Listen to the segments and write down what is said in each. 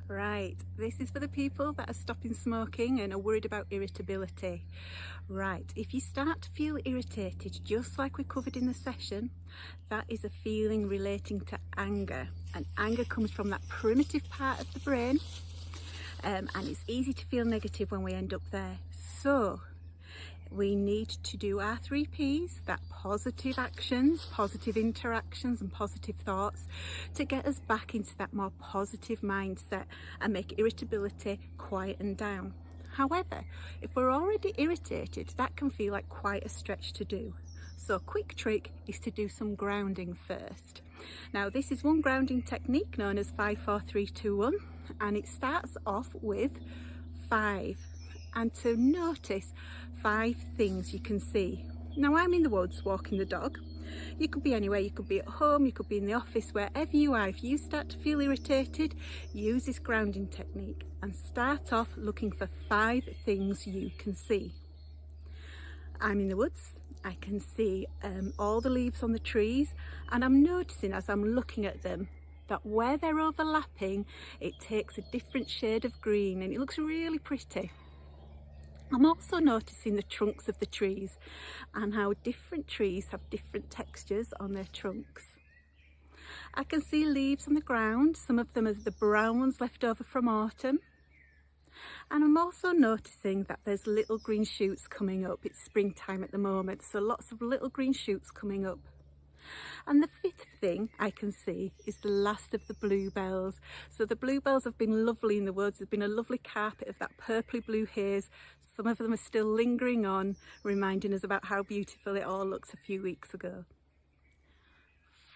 Right, this is for the people that are stopping smoking and are worried about irritability. Right, if you start to feel irritated, just like we covered in the session, that is a feeling relating to anger. And anger comes from that primitive part of the brain, and it's easy to feel negative when we end up there. So we need to do our 3 Ps, that positive actions, positive interactions and positive thoughts, to get us back into that more positive mindset and make irritability quieten down. However, if we're already irritated, that can feel like quite a stretch to do. So a quick trick is to do some grounding first. Now this is one grounding technique known as 5, 4, 3, 2, 1, and it starts off with 5. And to notice 5 things you can see. Now I'm in the woods walking the dog. You could be anywhere, you could be at home, you could be in the office, wherever you are. If you start to feel irritated, use this grounding technique and start off looking for 5 things you can see. I'm in the woods, I can see all the leaves on the trees, and I'm noticing as I'm looking at them that where they're overlapping, it takes a different shade of green and it looks really pretty. I'm also noticing the trunks of the trees and how different trees have different textures on their trunks. I can see leaves on the ground, some of them are the brown ones left over from autumn. And I'm also noticing that there's little green shoots coming up. It's springtime at the moment, so lots of little green shoots coming up. And the 5th thing I can see is the last of the bluebells. So the bluebells have been lovely in the woods. There's been a lovely carpet of that purpley blue haze. Some of them are still lingering on, reminding us about how beautiful it all looked a few weeks ago.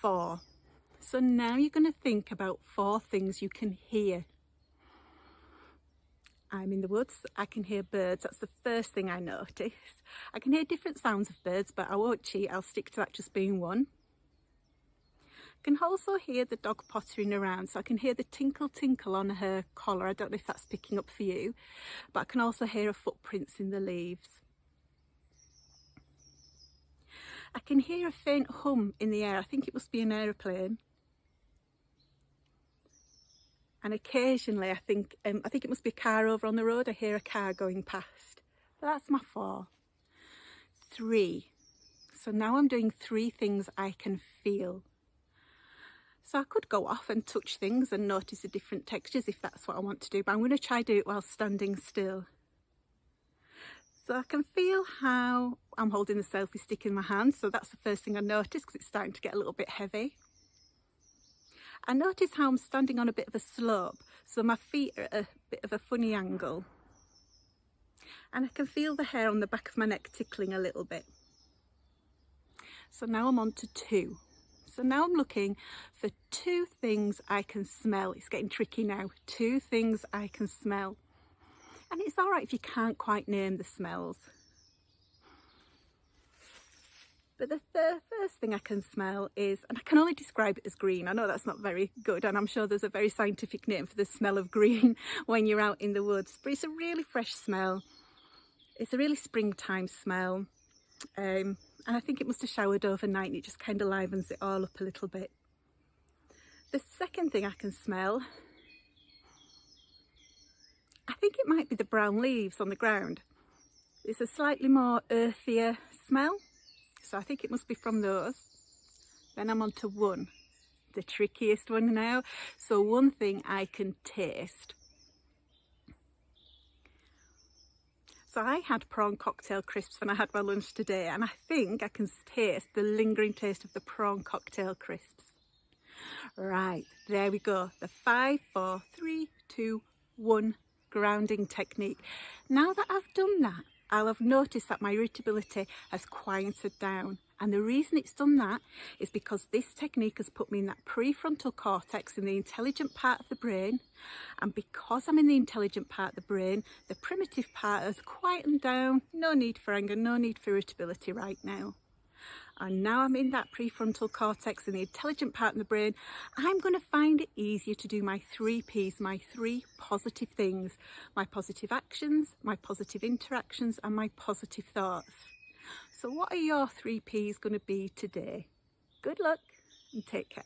4. So now you're going to think about 4 things you can hear. I'm in the woods, I can hear birds. That's the first thing I notice. I can hear different sounds of birds, but I won't cheat. I'll stick to that just being one. I can also hear the dog pottering around, so I can hear the tinkle tinkle on her collar. I don't know if that's picking up for you, but I can also hear her footprints in the leaves. I can hear a faint hum in the air. I think it must be an aeroplane. And occasionally I think it must be a car over on the road. I hear a car going past. But that's my 4. 3. So now I'm doing 3 things I can feel. So I could go off and touch things and notice the different textures if that's what I want to do, but I'm going to try do it while standing still. So I can feel how I'm holding the selfie stick in my hand, so that's the first thing I notice because it's starting to get a little bit heavy. I notice how I'm standing on a bit of a slope, so my feet are at a bit of a funny angle. And I can feel the hair on the back of my neck tickling a little bit. So now I'm on to 2. So now I'm looking for 2 things I can smell. It's getting tricky now. 2 things I can smell. And it's all right if you can't quite name the smells. But the first thing I can smell is, and I can only describe it as green. I know that's not very good, and I'm sure there's a very scientific name for the smell of green when you're out in the woods. But it's a really fresh smell. It's a really springtime smell. And I think it must have showered overnight and it just kind of livens it all up a little bit. The second thing I can smell, I think it might be the brown leaves on the ground. It's a slightly more earthier smell, so I think it must be from those. Then I'm on to 1, the trickiest one now. So 1 thing I can taste. So I had prawn cocktail crisps when I had my lunch today, and I think I can taste the lingering taste of the prawn cocktail crisps. Right, there we go. The 5, 4, 3, 2, 1 grounding technique. Now that I've done that, I'll have noticed that my irritability has quieted down. And the reason it's done that is because this technique has put me in that prefrontal cortex, in the intelligent part of the brain. And because I'm in the intelligent part of the brain, the primitive part has quietened down. No need for anger, no need for irritability right now. And now I'm in that prefrontal cortex, in the intelligent part of the brain, I'm going to find it easier to do my 3 Ps, my 3 positive things, my positive actions, my positive interactions, and my positive thoughts. So what are your 3 Ps going to be today? Good luck and take care.